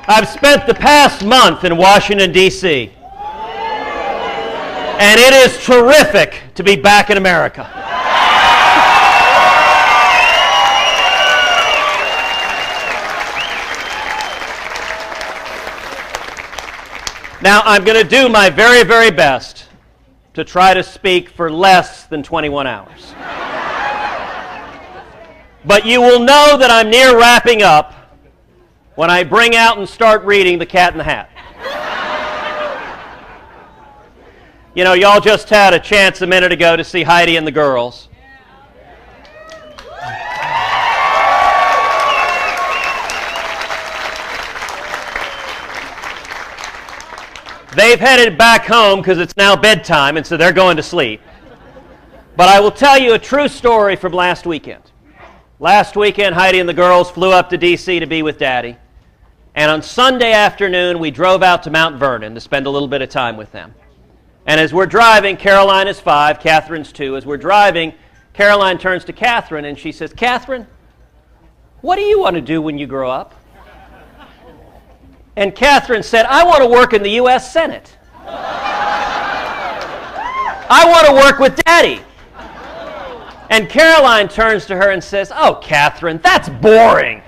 I've spent the past month in Washington, D.C., and it is terrific to be back in America. Now, I'm going to do my very, very best to try to speak for less than 21 hours. But you will know that I'm near wrapping up when I bring out and start reading The Cat in the Hat. You know, y'all just had a chance a minute ago to see Heidi and the girls. They've headed back home because it's now bedtime, and so they're going to sleep. But I will tell you a true story from last weekend. Last weekend, Heidi and the girls flew up to D.C. to be with Daddy. And on Sunday afternoon, we drove out to Mount Vernon to spend a little bit of time with them. And as we're driving, Caroline is 5, Catherine's 2. As we're driving, Caroline turns to Catherine and she says, "Catherine, what do you want to do when you grow up?" And Catherine said, "I want to work in the U.S. Senate. I want to work with Daddy." And Caroline turns to her and says, "Oh, Catherine, that's boring.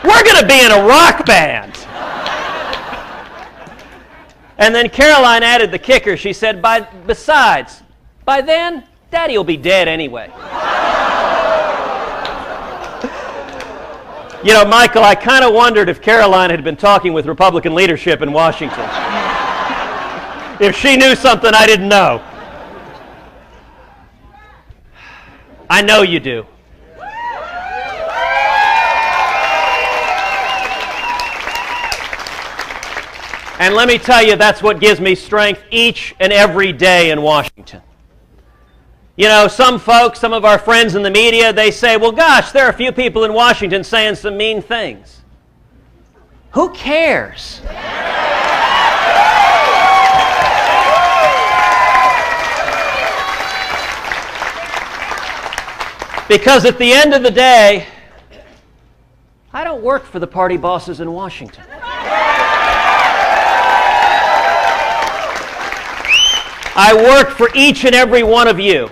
We're going to be in a rock band." And then Caroline added the kicker. She said, besides, by then, Daddy will be dead anyway. You know, Michael, I kind of wondered if Caroline had been talking with Republican leadership in Washington. If she knew something I didn't know. I know you do. And let me tell you, that's what gives me strength each and every day in Washington. You know, some folks, some of our friends in the media, they say, well, gosh, there are a few people in Washington saying some mean things. Who cares? Because at the end of the day, I don't work for the party bosses in Washington. I work for each and every one of you.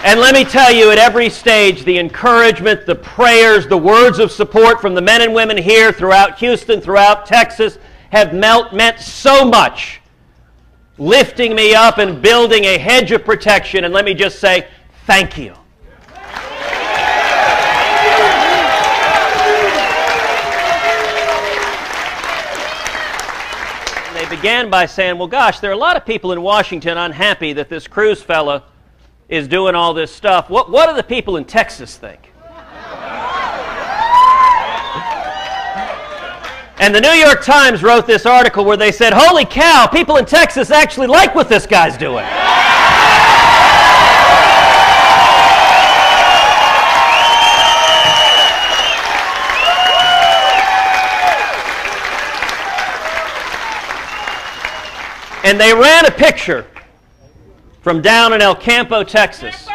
And let me tell you, at every stage, the encouragement, the prayers, the words of support from the men and women here throughout Houston, throughout Texas, have meant so much, lifting me up and building a hedge of protection. And let me just say, thank you. Began by saying, well, gosh, there are a lot of people in Washington unhappy that this Cruz fella is doing all this stuff. What do the people in Texas think? And the New York Times wrote this article where they said, holy cow, people in Texas actually like what this guy's doing. And they ran a picture from down in El Campo, Texas,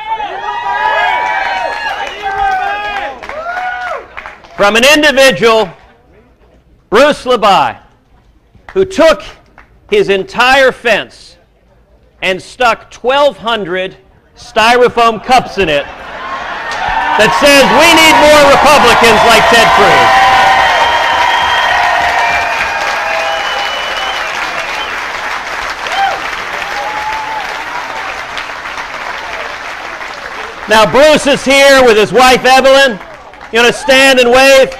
from an individual, Bruce Labai, who took his entire fence and stuck 1,200 styrofoam cups in it that says, "We need more Republicans like Ted Cruz." Now, Bruce is here with his wife, Evelyn. You want to stand and wave?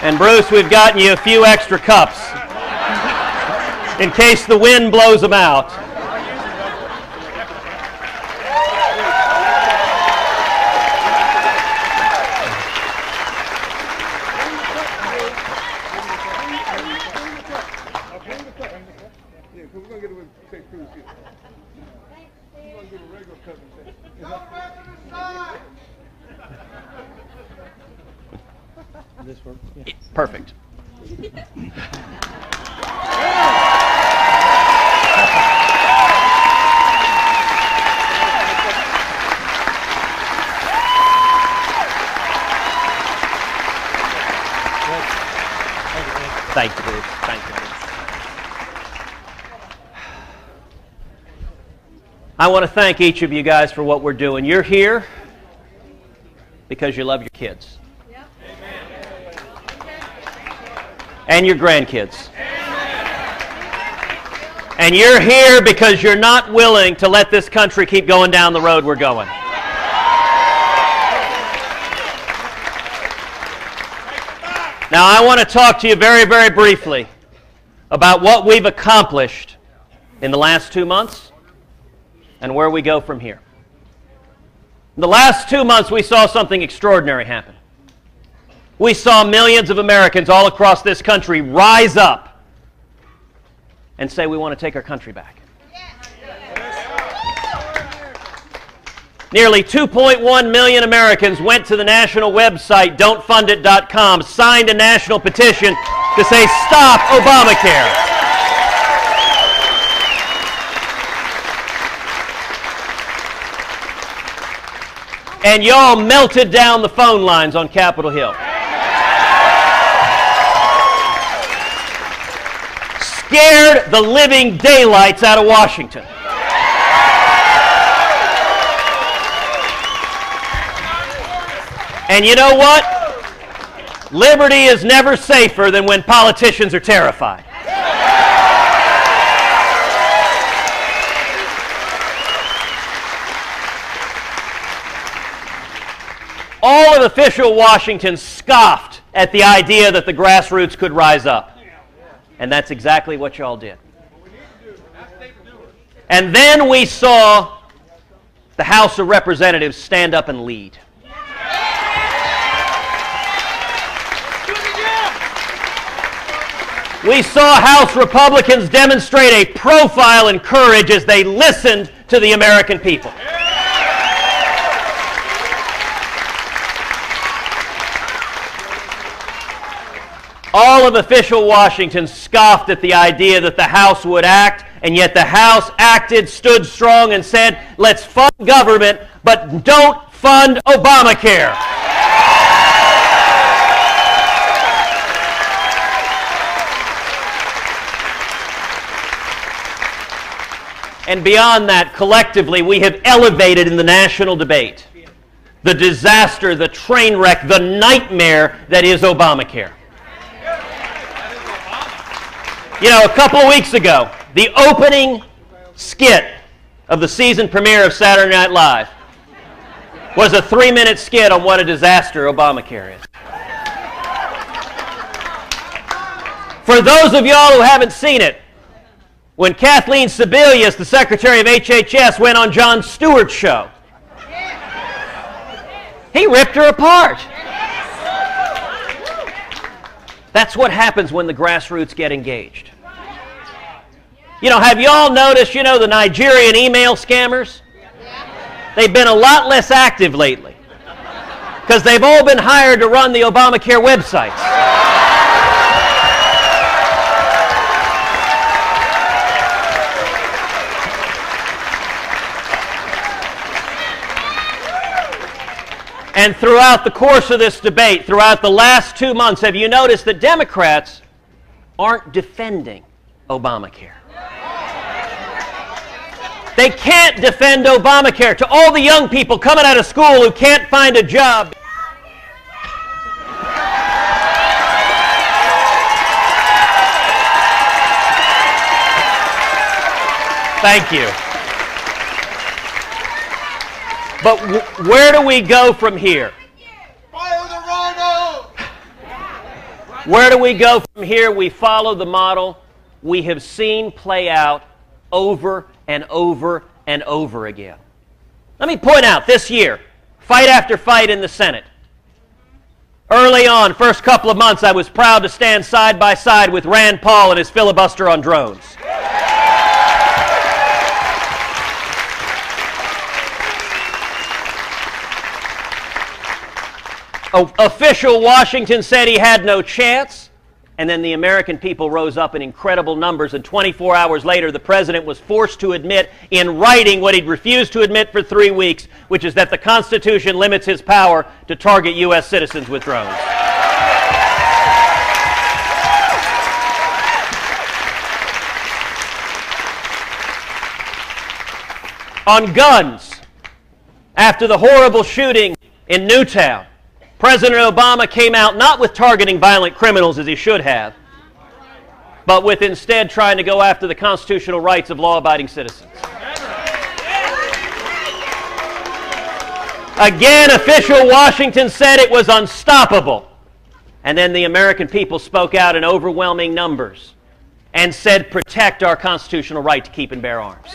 And Bruce, we've gotten you a few extra cups in case the wind blows them out. Perfect. Thank you, Cruz. Thank you. I want to thank each of you guys for what we're doing. You're here because you love your kids. Yep. And your grandkids. And you're here because you're not willing to let this country keep going down the road we're going. Now, I want to talk to you very, very briefly about what we've accomplished in the last 2 months and where we go from here. In the last 2 months, we saw something extraordinary happen. We saw millions of Americans all across this country rise up and say, we want to take our country back. Nearly 2.1 million Americans went to the national website, don'tfundit.com, signed a national petition to say, stop Obamacare. And y'all melted down the phone lines on Capitol Hill. Scared the living daylights out of Washington. And you know what? Liberty is never safer than when politicians are terrified. All of official Washington scoffed at the idea that the grassroots could rise up. And that's exactly what y'all did. And then we saw the House of Representatives stand up and lead. We saw House Republicans demonstrate a profile in courage as they listened to the American people. All of official Washington scoffed at the idea that the House would act, and yet the House acted, stood strong, and said, let's fund government, but don't fund Obamacare. And beyond that, collectively, we have elevated in the national debate the disaster, the train wreck, the nightmare that is Obamacare. You know, a couple of weeks ago, the opening skit of the season premiere of Saturday Night Live was a 3-minute skit on what a disaster Obamacare is. For those of y'all who haven't seen it, when Kathleen Sebelius, the Secretary of HHS, went on Jon Stewart's show, he ripped her apart. That's what happens when the grassroots get engaged. You know, have y'all noticed, you know, the Nigerian email scammers? They've been a lot less active lately because they've all been hired to run the Obamacare websites. And throughout the course of this debate, throughout the last 2 months, have you noticed that Democrats aren't defending Obamacare? They can't defend Obamacare. To all the young people coming out of school who can't find a job. Thank you. But where do we go from here? Where do we go from here? We follow the model we have seen play out over and over and over again. Let me point out, this year, fight after fight in the Senate. Early on, first couple of months, I was proud to stand side by side with Rand Paul and his filibuster on drones. Official Washington said he had no chance, And then the American people rose up in incredible numbers, and 24 hours later, the president was forced to admit in writing what he'd refused to admit for 3 weeks, which is that the Constitution limits his power to target U.S. citizens with drones. On guns, after the horrible shooting in Newtown, President Obama came out not with targeting violent criminals as he should have, but with instead trying to go after the constitutional rights of law-abiding citizens. Again, official Washington said it was unstoppable. And then the American people spoke out in overwhelming numbers and said, protect our constitutional right to keep and bear arms.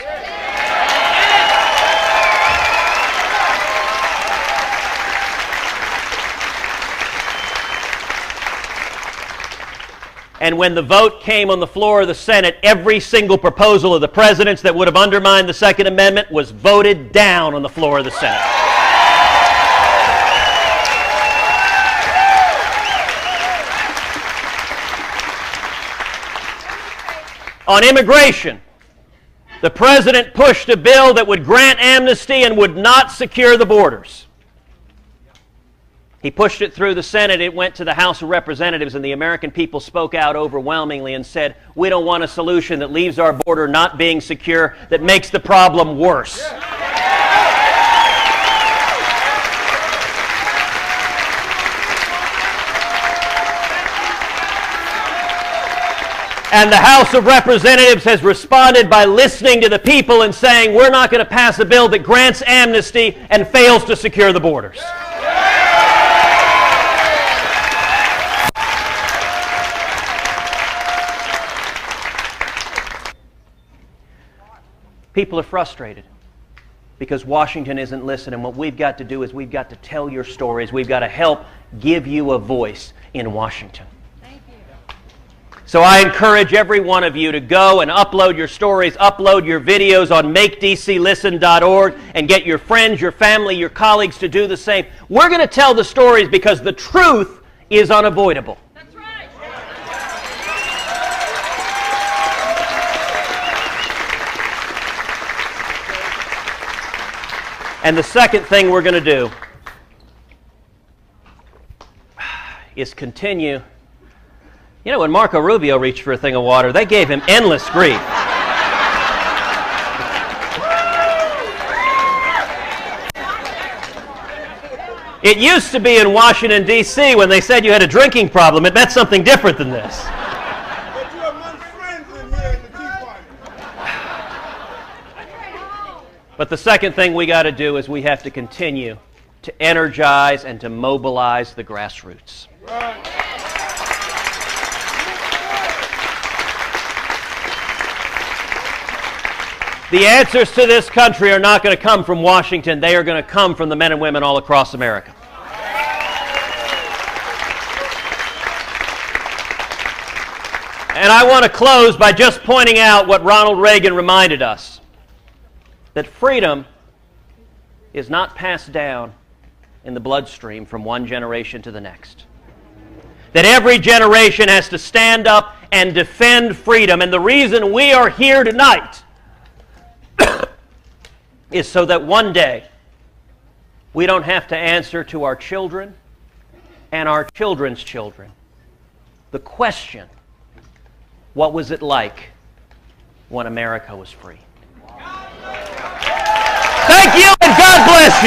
And when the vote came on the floor of the Senate, every single proposal of the president's that would have undermined the Second Amendment was voted down on the floor of the Senate. On immigration, the president pushed a bill that would grant amnesty and would not secure the borders. He pushed it through the Senate, it went to the House of Representatives, and the American people spoke out overwhelmingly and said, we don't want a solution that leaves our border not being secure, that makes the problem worse. And the House of Representatives has responded by listening to the people and saying, we're not going to pass a bill that grants amnesty and fails to secure the borders. People are frustrated because Washington isn't listening. What we've got to do is we've got to tell your stories. We've got to help give you a voice in Washington. Thank you. So I encourage every one of you to go and upload your stories, upload your videos on makedclisten.org, and get your friends, your family, your colleagues to do the same. We're going to tell the stories because the truth is unavoidable. And the second thing we're going to do is continue. You know, when Marco Rubio reached for a thing of water, they gave him endless grief. It used to be in Washington, D.C., when they said you had a drinking problem, it meant something different than this. But you're among friends in here in the Tea Party. But the second thing we got to do is we have to continue to energize and to mobilize the grassroots. Right. The answers to this country are not going to come from Washington. They are going to come from the men and women all across America. And I want to close by just pointing out what Ronald Reagan reminded us. That freedom is not passed down in the bloodstream from one generation to the next. That every generation has to stand up and defend freedom. And the reason we are here tonight is so that one day we don't have to answer to our children and our children's children the question, what was it like when America was free? Thank you, and God bless you.